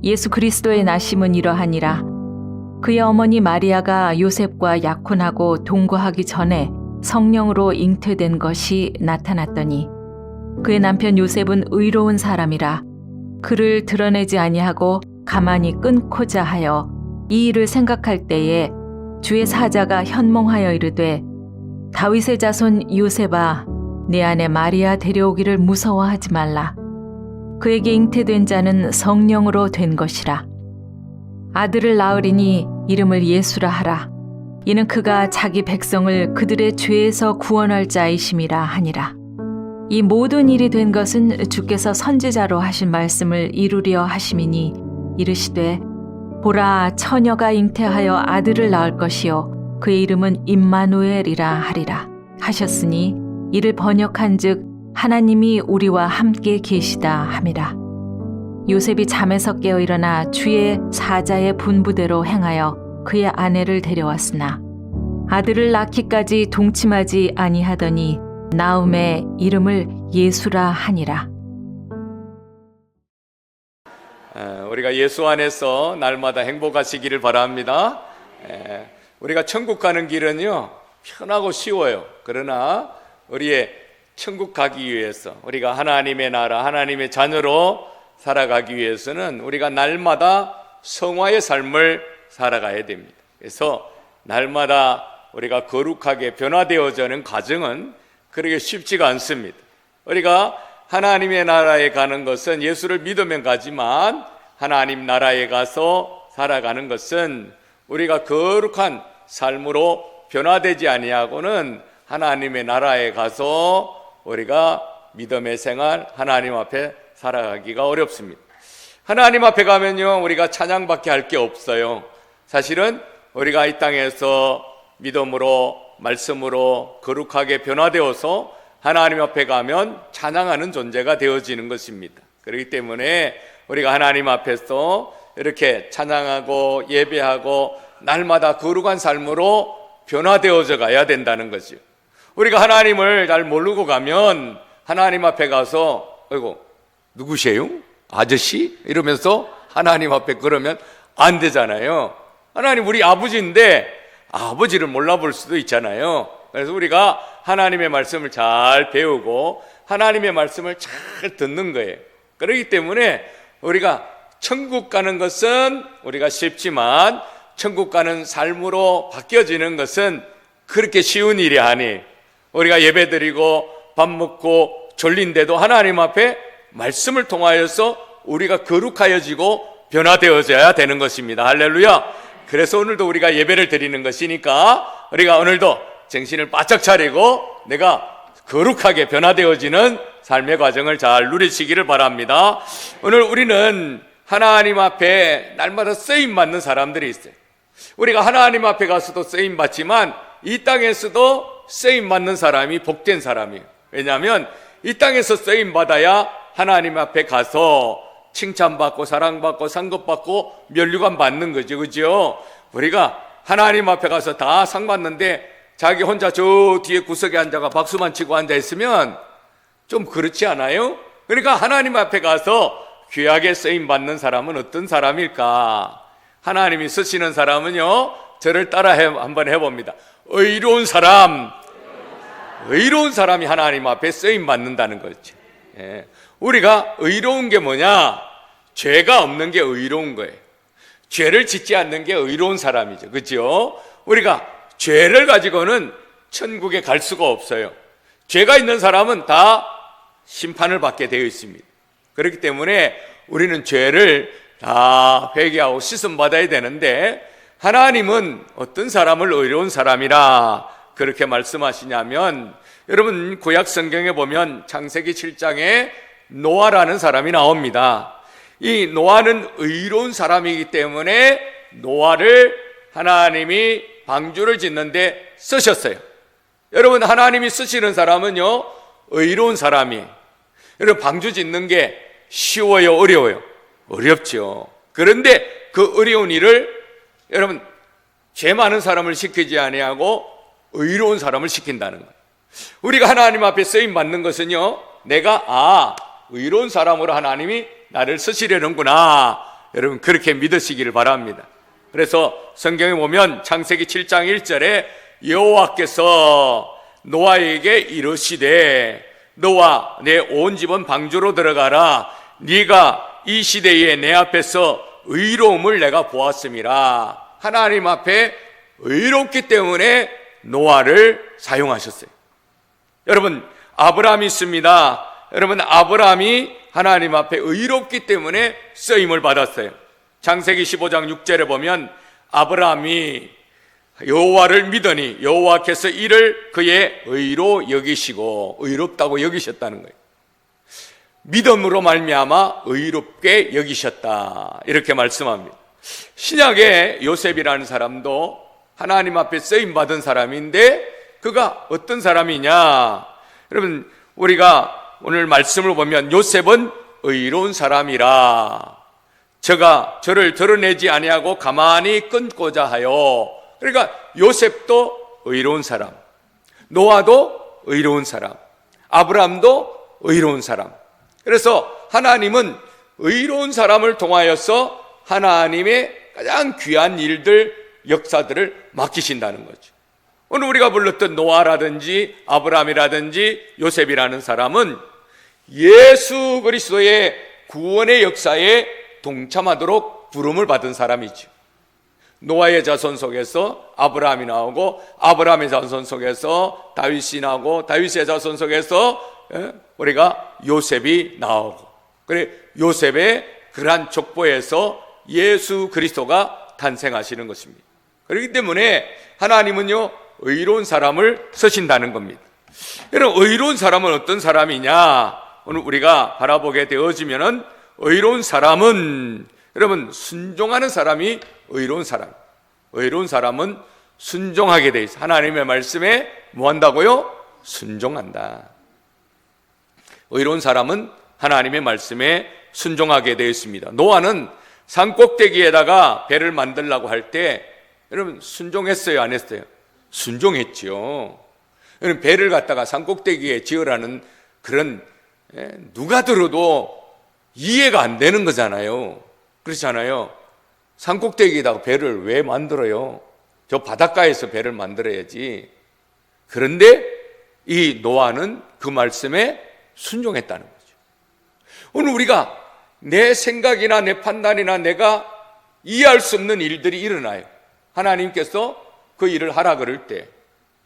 예수 그리스도의 나심은 이러하니라. 그의 어머니 마리아가 요셉과 약혼하고 동거하기 전에 성령으로 잉태된 것이 나타났더니 그의 남편 요셉은 의로운 사람이라 그를 드러내지 아니하고 가만히 끊고자 하여 이 일을 생각할 때에 주의 사자가 현몽하여 이르되 다윗의 자손 요셉아 내 아내 마리아 데려오기를 무서워하지 말라. 그에게 잉태된 자는 성령으로 된 것이라. 아들을 낳으리니 이름을 예수라 하라. 이는 그가 자기 백성을 그들의 죄에서 구원할 자이심이라 하니라. 이 모든 일이 된 것은 주께서 선지자로 하신 말씀을 이루려 하심이니 이르시되 보라 처녀가 잉태하여 아들을 낳을 것이요 그의 이름은 임마누엘이라 하리라 하셨으니 이를 번역한즉 하나님이 우리와 함께 계시다 함이라. 요셉이 잠에서 깨어 일어나 주의 사자의 분부대로 행하여 그의 아내를 데려왔으나 아들을 낳기까지 동침하지 아니하더니 나음의 이름을 예수라 하니라. 우리가 예수 안에서 날마다 행복하시기를 바랍니다. 우리가 천국 가는 길은요 편하고 쉬워요. 그러나 우리의 천국 가기 위해서 우리가 하나님의 나라 하나님의 자녀로 살아가기 위해서는 우리가 날마다 성화의 삶을 살아가야 됩니다. 그래서 날마다 우리가 거룩하게 변화되어지는 과정은 그렇게 쉽지가 않습니다. 우리가 하나님의 나라에 가는 것은 예수를 믿으면 가지만 하나님 나라에 가서 살아가는 것은 우리가 거룩한 삶으로 변화되지 아니하고는 하나님의 나라에 가서 우리가 믿음의 생활 하나님 앞에 살아가기가 어렵습니다. 하나님 앞에 가면요 우리가 찬양밖에 할 게 없어요. 사실은 우리가 이 땅에서 믿음으로 말씀으로 거룩하게 변화되어서 하나님 앞에 가면 찬양하는 존재가 되어지는 것입니다. 그렇기 때문에 우리가 하나님 앞에서 이렇게 찬양하고 예배하고 날마다 거룩한 삶으로 변화되어져 가야 된다는 거죠. 우리가 하나님을 잘 모르고 가면 하나님 앞에 가서 아이고 누구세요? 아저씨? 이러면서 하나님 앞에 그러면 안 되잖아요. 하나님 우리 아버지인데 아버지를 몰라볼 수도 있잖아요. 그래서 우리가 하나님의 말씀을 잘 배우고 하나님의 말씀을 잘 듣는 거예요. 그렇기 때문에 우리가 천국 가는 것은 우리가 쉽지만 천국 가는 삶으로 바뀌어지는 것은 그렇게 쉬운 일이 아니에요. 우리가 예배드리고 밥 먹고 졸린데도 하나님 앞에 말씀을 통하여서 우리가 거룩하여지고 변화되어져야 되는 것입니다. 할렐루야. 그래서 오늘도 우리가 예배를 드리는 것이니까 우리가 오늘도 정신을 바짝 차리고 내가 거룩하게 변화되어지는 삶의 과정을 잘 누리시기를 바랍니다. 오늘 우리는 하나님 앞에 날마다 쓰임받는 사람들이 있어요. 우리가 하나님 앞에 가서도 쓰임받지만 이 땅에서도 쓰임받는 사람이 복된 사람이에요. 왜냐하면 이 땅에서 쓰임받아야 하나님 앞에 가서 칭찬받고 사랑받고 상급받고 면류관 받는 거죠. 그죠? 우리가 하나님 앞에 가서 다 상 받는데 자기 혼자 저 뒤에 구석에 앉아가 박수만 치고 앉아 있으면 좀 그렇지 않아요? 그러니까 하나님 앞에 가서 귀하게 쓰임받는 사람은 어떤 사람일까? 하나님이 쓰시는 사람은요 저를 따라 한번 해봅니다. 의로운 사람, 의로운 사람이 하나님 앞에 쓰임받는다는 거죠. 예. 우리가 의로운 게 뭐냐? 죄가 없는 게 의로운 거예요. 죄를 짓지 않는 게 의로운 사람이죠. 그렇죠? 우리가 죄를 가지고는 천국에 갈 수가 없어요. 죄가 있는 사람은 다 심판을 받게 되어 있습니다. 그렇기 때문에 우리는 죄를 다 회개하고 씻음 받아야 되는데 하나님은 어떤 사람을 의로운 사람이라 그렇게 말씀하시냐면 여러분 구약 성경에 보면 창세기 7장에 노아라는 사람이 나옵니다. 이 노아는 의로운 사람이기 때문에 노아를 하나님이 방주를 짓는데 쓰셨어요. 여러분 하나님이 쓰시는 사람은요 의로운 사람이에요. 여러분 방주 짓는 게 쉬워요 어려워요? 어렵죠. 그런데 그 어려운 일을 여러분 죄 많은 사람을 시키지 아니하고 의로운 사람을 시킨다는 거예요. 우리가 하나님 앞에 쓰임 받는 것은요 내가 의로운 사람으로 하나님이 나를 쓰시려는구나 여러분 그렇게 믿으시기를 바랍니다. 그래서 성경에 보면 창세기 7장 1절에 여호와께서 노아에게 이르시되 너와 내 온 집은 방주로 들어가라. 네가 이 시대에 내 앞에서 의로움을 내가 보았음이라. 하나님 앞에 의롭기 때문에 노아를 사용하셨어요. 여러분 아브라함이 있습니다. 여러분 아브라함이 하나님 앞에 의롭기 때문에 쓰임을 받았어요. 창세기 15장 6절에 보면 아브라함이 여호와를 믿으니 여호와께서 이를 그의 의로 여기시고 의롭다고 여기셨다는 거예요. 믿음으로 말미암아 의롭게 여기셨다 이렇게 말씀합니다. 신약에 요셉이라는 사람도 하나님 앞에 쓰임 받은 사람인데 그가 어떤 사람이냐? 여러분 우리가 오늘 말씀을 보면 요셉은 의로운 사람이라 저가 저를 드러내지 아니하고 가만히 끊고자 하여. 그러니까 요셉도 의로운 사람, 노아도 의로운 사람, 아브라함도 의로운 사람. 그래서 하나님은 의로운 사람을 통하여서 하나님의 가장 귀한 일들, 역사들을 맡기신다는 거죠. 오늘 우리가 불렀던 노아라든지 아브라함이라든지 요셉이라는 사람은 예수 그리스도의 구원의 역사에 동참하도록 부름을 받은 사람이죠. 노아의 자손 속에서 아브라함이 나오고 아브라함의 자손 속에서 다윗이 나오고 다윗의 자손 속에서 우리가 요셉이 나오고 그래 요셉의 그러한 족보에서 예수 그리스도가 탄생하시는 것입니다. 그렇기 때문에 하나님은요 의로운 사람을 쓰신다는 겁니다. 여러분 의로운 사람은 어떤 사람이냐? 오늘 우리가 바라보게 되어지면은 의로운 사람은 여러분 순종하는 사람이 의로운 사람. 의로운 사람은 순종하게 돼 있어. 하나님의 말씀에 뭐 한다고요? 순종한다. 의로운 사람은 하나님의 말씀에 순종하게 되어 있습니다. 노아는 산꼭대기에다가 배를 만들려고 할 때 여러분 순종했어요, 안 했어요? 순종했죠. 여러분 배를 갖다가 산꼭대기에 지으라는 그런 누가 들어도 이해가 안 되는 거잖아요. 그렇잖아요. 산꼭대기에다가 배를 왜 만들어요? 저 바닷가에서 배를 만들어야지. 그런데 이 노아는 그 말씀에 순종했다는 거죠. 오늘 우리가 내 생각이나 내 판단이나 내가 이해할 수 없는 일들이 일어나요. 하나님께서 그 일을 하라 그럴 때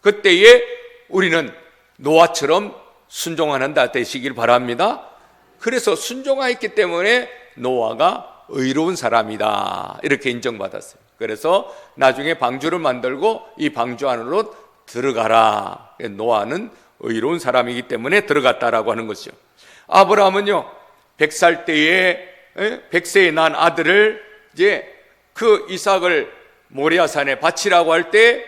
그때에 우리는 노아처럼 순종하는 자 되시길 바랍니다. 그래서 순종하였기 때문에 노아가 의로운 사람이다 이렇게 인정받았어요. 그래서 나중에 방주를 만들고 이 방주 안으로 들어가라. 노아는 의로운 사람이기 때문에 들어갔다라고 하는 것이죠. 아브라함은요 100살 때에 100세에 난 아들을 이제 그 이삭을 모리아산에 바치라고 할 때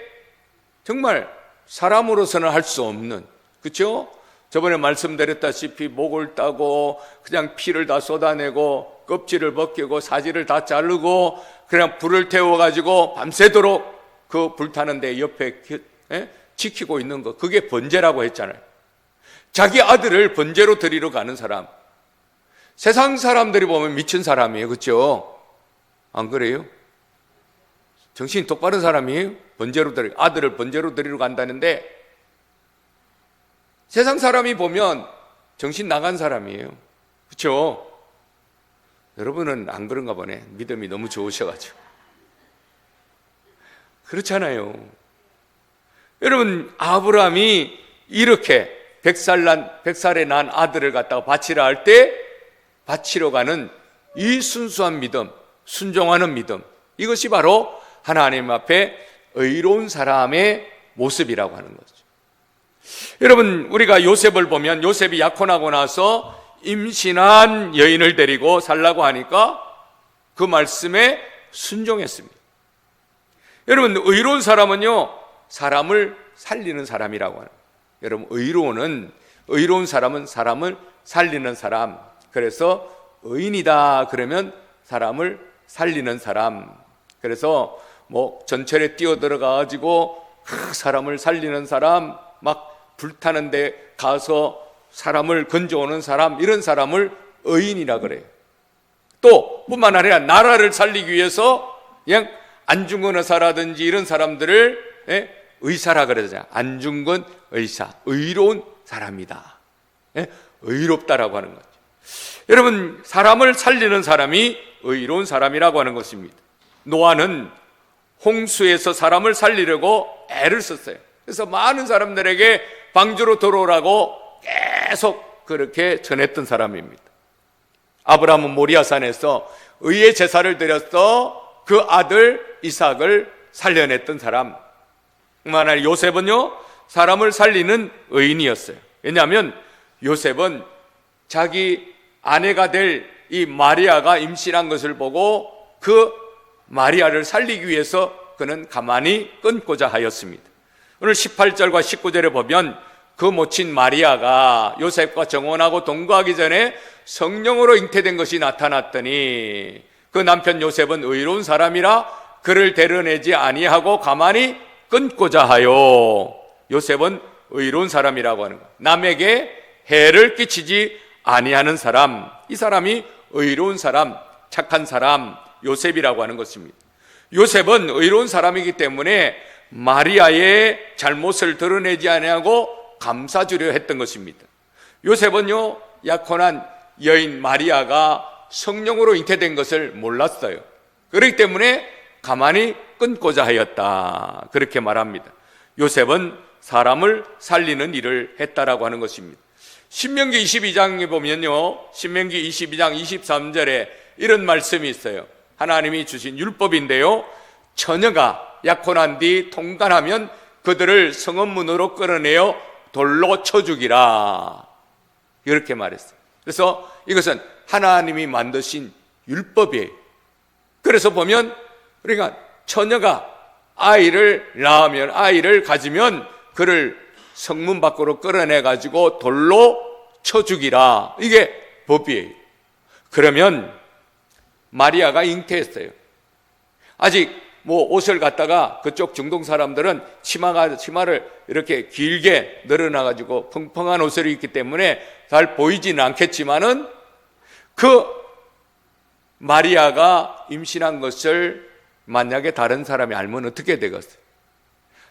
정말 사람으로서는 할 수 없는, 그렇죠? 저번에 말씀드렸다시피 목을 따고 그냥 피를 다 쏟아내고 껍질을 벗기고 사지를 다 자르고 그냥 불을 태워가지고 밤새도록 그 불타는데 옆에 지키고 있는 거, 그게 번제라고 했잖아요. 자기 아들을 번제로 드리러 가는 사람, 세상 사람들이 보면 미친 사람이에요, 그렇죠? 안 그래요? 정신이 똑바른 사람이에요. 아들을 번제로 드리러 간다는데 세상 사람이 보면 정신 나간 사람이에요. 그렇죠? 여러분은 안 그런가 보네. 믿음이 너무 좋으셔가지고. 그렇잖아요. 여러분 아브라함이 이렇게 100살에 난 아들을 갖다가 바치라 할 때 바치러 가는 이 순수한 믿음, 순종하는 믿음, 이것이 바로 하나님 앞에 의로운 사람의 모습이라고 하는 거죠. 여러분 우리가 요셉을 보면 요셉이 약혼하고 나서 임신한 여인을 데리고 살라고 하니까 그 말씀에 순종했습니다. 여러분 의로운 사람은요 사람을 살리는 사람이라고 하는 거예요. 여러분 의로운 사람은 사람을 살리는 사람. 그래서 의인이다 그러면 사람을 살리는 사람. 그래서 뭐 전철에 뛰어들어가 가지고 사람을 살리는 사람, 막 불타는데 가서 사람을 건져오는 사람, 이런 사람을 의인이라 그래요. 또 뿐만 아니라 나라를 살리기 위해서 그냥 안중근 의사라든지 이런 사람들을 의사라 그러잖아요. 안중근 의사, 의로운 사람이다. 의롭다라고 하는 거죠. 여러분, 사람을 살리는 사람이 의로운 사람이라고 하는 것입니다. 노아는 홍수에서 사람을 살리려고 애를 썼어요. 그래서 많은 사람들에게 방주로 들어오라고 계속 그렇게 전했던 사람입니다. 아브라함은 모리아산에서 의의 제사를 드려서 그 아들 이삭을 살려냈던 사람. 만약 요셉은요, 사람을 살리는 의인이었어요. 왜냐하면 요셉은 자기 아내가 될 이 마리아가 임신한 것을 보고 그 마리아를 살리기 위해서 그는 가만히 끊고자 하였습니다. 오늘 18절과 19절에 보면 그 모친 마리아가 요셉과 정혼하고 동거하기 전에 성령으로 잉태된 것이 나타났더니 그 남편 요셉은 의로운 사람이라 그를 데려내지 아니하고 가만히 끊고자 하여. 요셉은 의로운 사람이라고 하는 것, 남에게 해를 끼치지 아니하는 사람, 이 사람이 의로운 사람, 착한 사람, 요셉이라고 하는 것입니다. 요셉은 의로운 사람이기 때문에 마리아의 잘못을 드러내지 아니하고 감싸주려 했던 것입니다. 요셉은요, 약혼한 여인 마리아가 성령으로 잉태된 것을 몰랐어요. 그렇기 때문에 가만히 끊고자 하였다, 그렇게 말합니다. 요셉은 사람을 살리는 일을 했다라고 하는 것입니다. 신명기 22장에 보면요, 신명기 22장 23절에 이런 말씀이 있어요. 하나님이 주신 율법인데요, 처녀가 약혼한 뒤 통간하면 그들을 성읍문으로 끌어내어 돌로 쳐 죽이라, 이렇게 말했어요. 그래서 이것은 하나님이 만드신 율법이에요. 그래서 보면, 그러니까 처녀가 아이를 낳으면, 아이를 가지면 그를 성문 밖으로 끌어내 가지고 돌로 쳐 죽이라, 이게 법이에요. 그러면 마리아가 잉태했어요. 아직 옷을 갖다가 그쪽 중동 사람들은 치마를 이렇게 길게 늘어나 가지고 펑펑한 옷을 입기 때문에 잘 보이지는 않겠지만은 그 마리아가 임신한 것을 만약에 다른 사람이 알면 어떻게 되겠어요?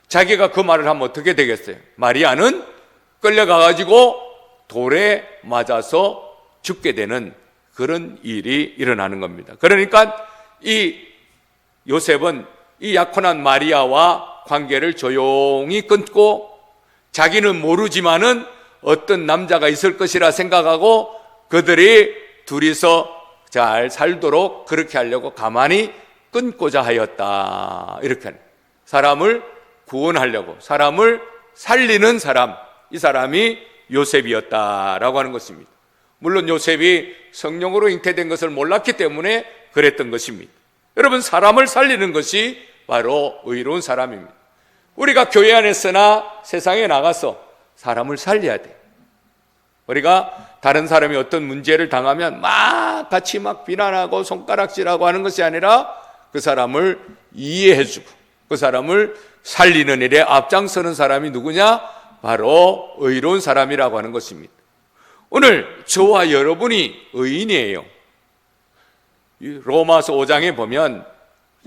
자기가 그 말을 하면 어떻게 되겠어요? 마리아는 끌려가 가지고 돌에 맞아서 죽게 되는 그런 일이 일어나는 겁니다. 그러니까 이 요셉은 이 약혼한 마리아와 관계를 조용히 끊고, 자기는 모르지만은 어떤 남자가 있을 것이라 생각하고 그들이 둘이서 잘 살도록 그렇게 하려고 가만히 끊고자 하였다, 이렇게 하는, 사람을 구원하려고, 사람을 살리는 사람, 이 사람이 요셉이었다라고 하는 것입니다. 물론 요셉이 성령으로 잉태된 것을 몰랐기 때문에 그랬던 것입니다. 여러분, 사람을 살리는 것이 바로 의로운 사람입니다. 우리가 교회 안에서나 세상에 나가서 사람을 살려야 돼. 우리가 다른 사람이 어떤 문제를 당하면 같이 비난하고 손가락질하고 하는 것이 아니라 그 사람을 이해해주고 그 사람을 살리는 일에 앞장서는 사람이 누구냐? 바로 의로운 사람이라고 하는 것입니다. 오늘 저와 여러분이 의인이에요. 로마서 5장에 보면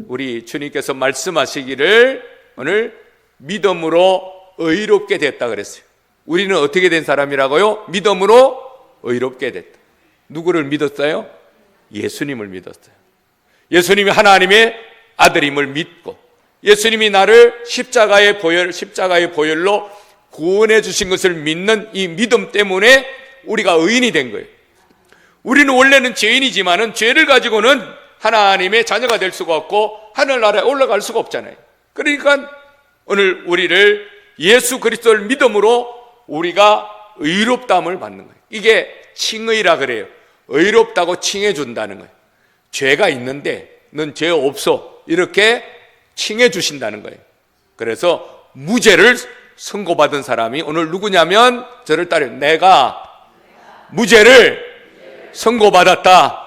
우리 주님께서 말씀하시기를 오늘 믿음으로 의롭게 됐다 그랬어요. 우리는 어떻게 된 사람이라고요? 믿음으로 의롭게 됐다. 누구를 믿었어요? 예수님을 믿었어요. 예수님이 하나님의 아들임을 믿고, 예수님이 나를 십자가의 보혈로 구원해 주신 것을 믿는 이 믿음 때문에 우리가 의인이 된 거예요. 우리는 원래는 죄인이지만은 죄를 가지고는 하나님의 자녀가 될 수가 없고 하늘나라에 올라갈 수가 없잖아요. 그러니까 오늘 우리를 예수 그리스도를 믿음으로 우리가 의롭다함을 받는 거예요. 이게 칭의라 그래요. 의롭다고 칭해 준다는 거예요. 죄가 있는데 넌 죄 없어, 이렇게 칭해 주신다는 거예요. 그래서 무죄를 선고받은 사람이 오늘 누구냐면 저를 따르, 내가 무죄를 선고받았다.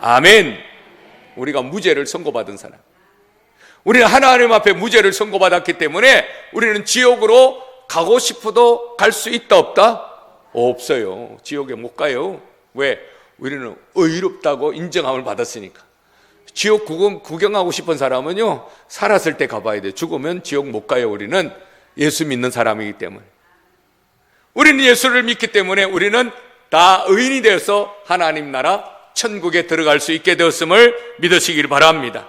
아멘. 우리가 무죄를 선고받은 사람. 우리는 하나님 앞에 무죄를 선고받았기 때문에 우리는 지옥으로 가고 싶어도 갈 수 있다 없다? 없어요. 지옥에 못 가요. 왜? 우리는 의롭다고 인정함을 받았으니까. 지옥 구경하고 싶은 사람은요, 살았을 때 가봐야 돼요. 죽으면 지옥 못 가요. 우리는 예수 믿는 사람이기 때문에. 우리는 예수를 믿기 때문에 우리는 다 의인이 되어서 하나님 나라 천국에 들어갈 수 있게 되었음을 믿으시길 바랍니다.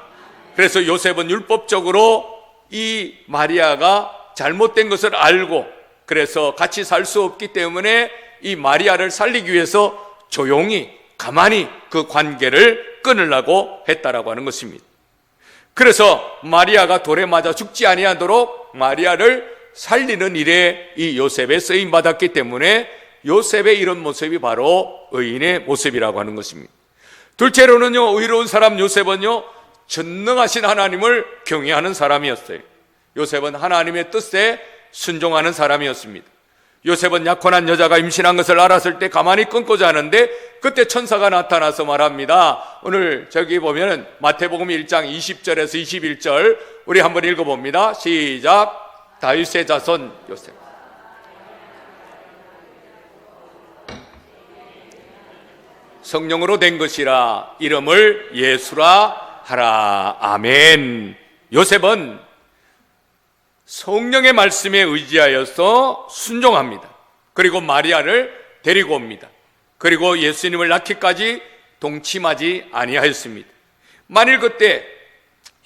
그래서 요셉은 율법적으로 이 마리아가 잘못된 것을 알고, 그래서 같이 살 수 없기 때문에 이 마리아를 살리기 위해서 조용히 가만히 그 관계를 끊으려고 했다라고 하는 것입니다. 그래서 마리아가 돌에 맞아 죽지 아니하도록 마리아를 살리는 일에 이 요셉에 쓰임 받았기 때문에 요셉의 이런 모습이 바로 의인의 모습이라고 하는 것입니다. 둘째로는요, 의로운 사람 요셉은요, 전능하신 하나님을 경외하는 사람이었어요. 요셉은 하나님의 뜻에 순종하는 사람이었습니다. 요셉은 약혼한 여자가 임신한 것을 알았을 때 가만히 끊고 자는데 그때 천사가 나타나서 말합니다. 오늘 저기 보면 마태복음 1장 20절에서 21절 우리 한번 읽어봅니다. 시작. 다윗의 자손 요셉. 성령으로 된 것이라 이름을 예수라 하라. 아멘. 요셉은 성령의 말씀에 의지하여서 순종합니다. 그리고 마리아를 데리고 옵니다. 그리고 예수님을 낳기까지 동침하지 아니하였습니다. 만일 그때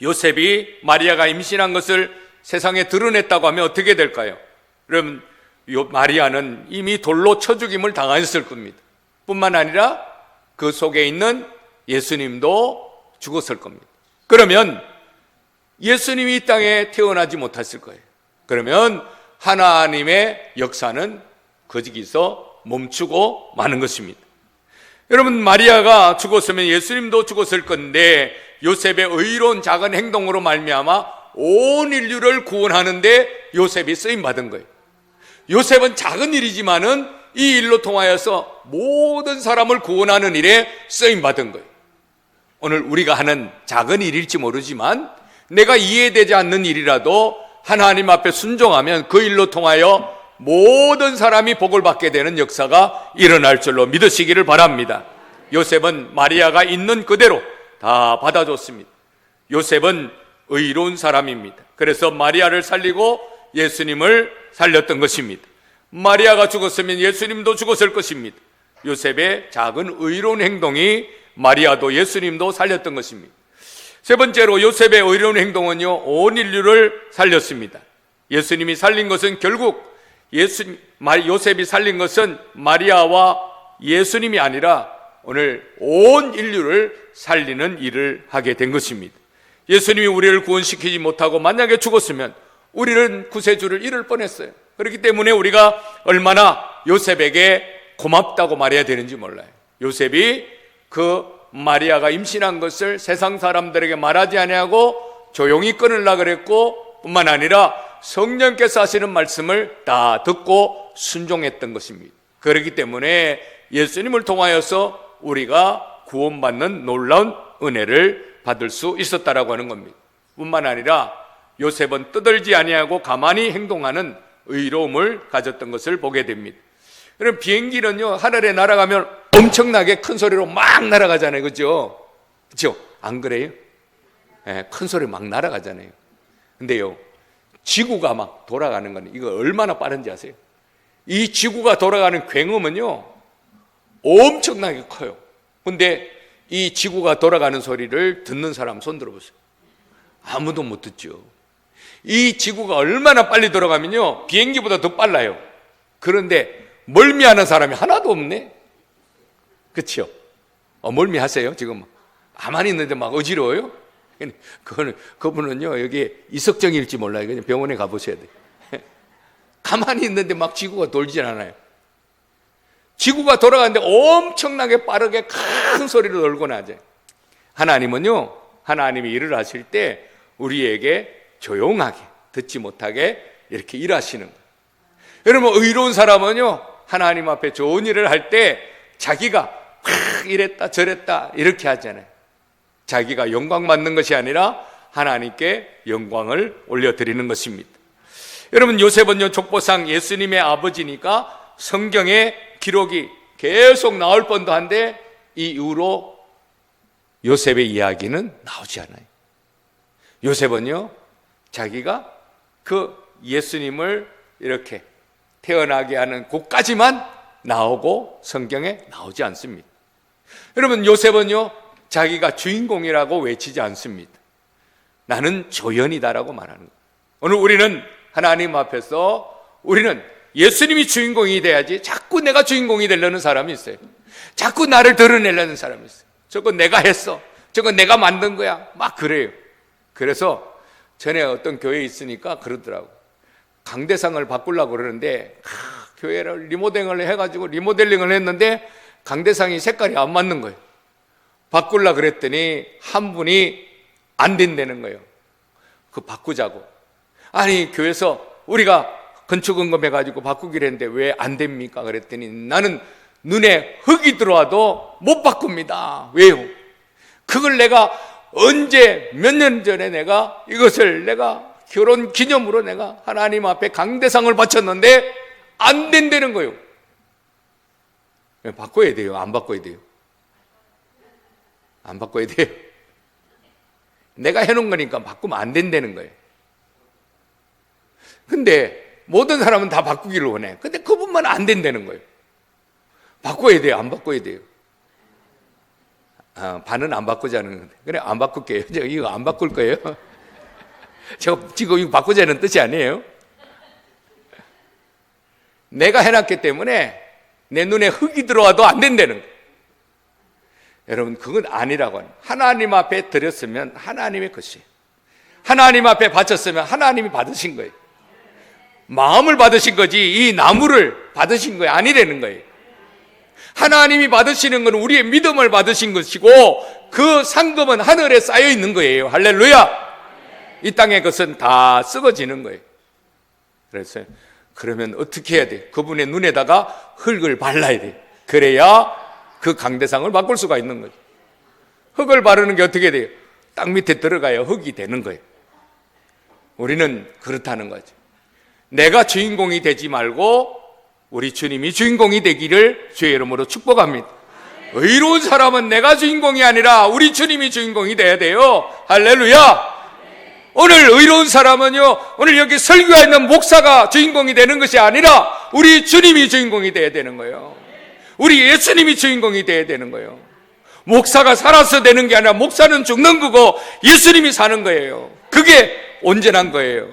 요셉이 마리아가 임신한 것을 세상에 드러냈다고 하면 어떻게 될까요? 그럼 마리아는 이미 돌로 쳐 죽임을 당하였을 겁니다. 뿐만 아니라 그 속에 있는 예수님도 죽었을 겁니다. 그러면 예수님이 이 땅에 태어나지 못했을 거예요. 그러면 하나님의 역사는 거기서 멈추고 마는 것입니다. 여러분, 마리아가 죽었으면 예수님도 죽었을 건데 요셉의 의로운 작은 행동으로 말미암아 온 인류를 구원하는데 요셉이 쓰임받은 거예요. 요셉은 작은 일이지만은 이 일로 통하여서 모든 사람을 구원하는 일에 쓰임받은 거예요. 오늘 우리가 하는 작은 일일지 모르지만 내가 이해되지 않는 일이라도 하나님 앞에 순종하면 그 일로 통하여 모든 사람이 복을 받게 되는 역사가 일어날 줄로 믿으시기를 바랍니다. 요셉은 마리아가 있는 그대로 다 받아줬습니다. 요셉은 의로운 사람입니다. 그래서 마리아를 살리고 예수님을 살렸던 것입니다. 마리아가 죽었으면 예수님도 죽었을 것입니다. 요셉의 작은 의로운 행동이 마리아도 예수님도 살렸던 것입니다. 세 번째로 요셉의 의로운 행동은요, 온 인류를 살렸습니다. 예수님이 살린 것은 결국 요셉이 살린 것은 마리아와 예수님이 아니라 오늘 온 인류를 살리는 일을 하게 된 것입니다. 예수님이 우리를 구원시키지 못하고 만약에 죽었으면 우리는 구세주를 잃을 뻔했어요. 그렇기 때문에 우리가 얼마나 요셉에게 고맙다고 말해야 되는지 몰라요. 요셉이 그 마리아가 임신한 것을 세상 사람들에게 말하지 아니하고 조용히 끊으려고 그랬고, 뿐만 아니라 성령께서 하시는 말씀을 다 듣고 순종했던 것입니다. 그렇기 때문에 예수님을 통하여서 우리가 구원받는 놀라운 은혜를 받을 수 있었다라고 하는 겁니다. 뿐만 아니라 요셉은 떠들지 아니하고 가만히 행동하는 의로움을 가졌던 것을 보게 됩니다. 그럼 비행기는요, 하늘에 날아가면 엄청나게 큰 소리로 막 날아가잖아요. 그죠? 그죠? 안 그래요? 네, 큰 소리 막 날아가잖아요. 근데요, 지구가 막 돌아가는 건 이거 얼마나 빠른지 아세요? 이 지구가 돌아가는 굉음은요, 엄청나게 커요. 근데 이 지구가 돌아가는 소리를 듣는 사람 손 들어보세요. 아무도 못 듣죠. 이 지구가 얼마나 빨리 돌아가면요, 비행기보다 더 빨라요. 그런데 멀미하는 사람이 하나도 없네. 그렇죠? 멀미하세요? 지금 가만히 있는데 막 어지러워요? 그분은요, 여기 이석정일지 몰라요. 그냥 병원에 가보셔야 돼요. 가만히 있는데 막 지구가 돌질 않아요. 지구가 돌아가는데 엄청나게 빠르게 큰 소리로 돌고 나죠. 하나님은요, 하나님이 일을 하실 때 우리에게 조용하게, 듣지 못하게 이렇게 일하시는 거예요. 여러분, 의로운 사람은요, 하나님 앞에 좋은 일을 할 때 자기가 이랬다 저랬다 이렇게 하잖아요. 자기가 영광 받는 것이 아니라 하나님께 영광을 올려드리는 것입니다. 여러분, 요셉은요, 족보상 예수님의 아버지니까 성경에 기록이 계속 나올 뻔도 한데 이 이후로 요셉의 이야기는 나오지 않아요. 요셉은요, 자기가 그 예수님을 이렇게 태어나게 하는 곳까지만 나오고 성경에 나오지 않습니다. 여러분, 요셉은요, 자기가 주인공이라고 외치지 않습니다. 나는 조연이다라고 말하는 거예요. 오늘 우리는 하나님 앞에서 우리는 예수님이 주인공이 돼야지 자꾸 내가 주인공이 되려는 사람이 있어요. 자꾸 나를 드러내려는 사람이 있어요. 저건 내가 했어. 저건 내가 만든 거야. 막 그래요. 그래서 전에 어떤 교회에 있으니까 그러더라고. 강대상을 바꾸려고 그러는데 교회를 리모델링을 해가지고 리모델링을 했는데 강대상이 색깔이 안 맞는 거예요. 바꾸려고 그랬더니 한 분이 안 된다는 거예요. 그 바꾸자고. 아니, 교회에서 우리가 건축원금 해가지고 바꾸기로 했는데 왜 안 됩니까? 그랬더니 나는 눈에 흙이 들어와도 못 바꿉니다. 왜요? 그걸 내가 언제 몇 년 전에 내가 이것을 내가 결혼 기념으로 내가 하나님 앞에 강대상을 바쳤는데 안 된다는 거예요. 바꿔야 돼요? 안 바꿔야 돼요? 안 바꿔야 돼요? 내가 해놓은 거니까 바꾸면 안 된다는 거예요. 근데 모든 사람은 다 바꾸기를 원해. 근데 그분만 안 된다는 거예요. 바꿔야 돼요? 안 바꿔야 돼요? 반은 안 바꾸자는 건데. 그래, 안 바꿀게요. 제가 이거 안 바꿀 거예요. 제가 지금 이거 바꾸자는 뜻이 아니에요. 내가 해놨기 때문에 내 눈에 흙이 들어와도 안 된다는 거예요. 여러분, 그건 아니라고 하는. 하나님 앞에 드렸으면 하나님의 것이에요. 하나님 앞에 바쳤으면 하나님이 받으신 거예요. 마음을 받으신 거지 이 나무를 받으신 거예요. 아니라는 거예요. 하나님이 받으시는 건 우리의 믿음을 받으신 것이고 그 상금은 하늘에 쌓여 있는 거예요. 할렐루야. 이 땅의 것은 다 썩어지는 거예요. 그래서 그러면 어떻게 해야 돼? 그분의 눈에다가 흙을 발라야 돼. 그래야 그 강대상을 바꿀 수가 있는 거죠. 흙을 바르는 게 어떻게 돼요? 땅 밑에 들어가야 흙이 되는 거예요. 우리는 그렇다는 거죠. 내가 주인공이 되지 말고 우리 주님이 주인공이 되기를 주의 이름으로 축복합니다. 의로운 사람은 내가 주인공이 아니라 우리 주님이 주인공이 돼야 돼요. 할렐루야. 오늘 의로운 사람은요, 오늘 여기 설교에 있는 목사가 주인공이 되는 것이 아니라 우리 주님이 주인공이 돼야 되는 거예요. 우리 예수님이 주인공이 돼야 되는 거예요. 목사가 살아서 되는 게 아니라 목사는 죽는 거고 예수님이 사는 거예요. 그게 온전한 거예요.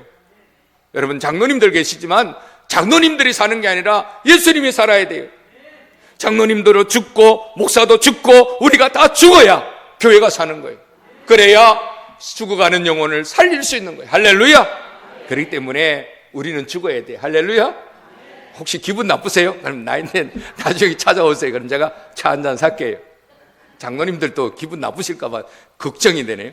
여러분, 장로님들 계시지만 장로님들이 사는 게 아니라 예수님이 살아야 돼요. 장로님들은 죽고 목사도 죽고 우리가 다 죽어야 교회가 사는 거예요. 그래야 죽어가는 영혼을 살릴 수 있는 거예요. 할렐루야. 그렇기 때문에 우리는 죽어야 돼요. 할렐루야. 혹시 기분 나쁘세요? 그럼 나중에 찾아오세요. 그럼 제가 차 한잔 살게요. 장로님들도 기분 나쁘실까 봐 걱정이 되네요.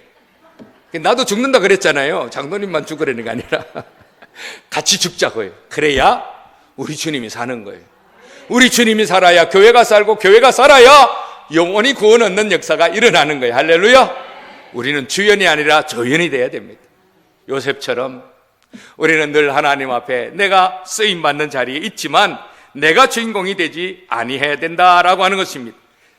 나도 죽는다 그랬잖아요. 장로님만 죽으라는 게 아니라 같이 죽자고요. 그래야 우리 주님이 사는 거예요. 우리 주님이 살아야 교회가 살고 교회가 살아야 영원히 구원 얻는 역사가 일어나는 거예요. 할렐루야. 우리는 주연이 아니라 조연이 돼야 됩니다. 요셉처럼 우리는 늘 하나님 앞에 내가 쓰임받는 자리에 있지만 내가 주인공이 되지 아니해야 된다라고 하는 것입니다.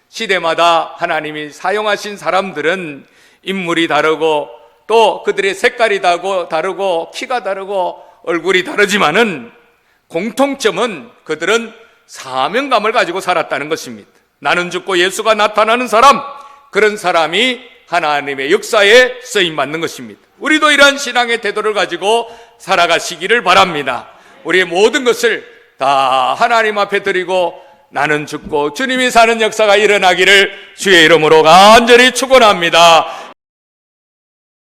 시대마다 하나님이 사용하신 사람들은 인물이 다르고 또 그들의 색깔이 다르고 키가 다르고 얼굴이 다르지만은 공통점은 그들은 사명감을 가지고 살았다는 것입니다. 나는 죽고 예수가 나타나는 사람, 그런 사람이 하나님의 역사에 쓰임받는 것입니다. 우리도 이러한 신앙의 태도를 가지고 살아가시기를 바랍니다. 우리의 모든 것을 다 하나님 앞에 드리고 나는 죽고 주님이 사는 역사가 일어나기를 주의 이름으로 간절히 축원합니다.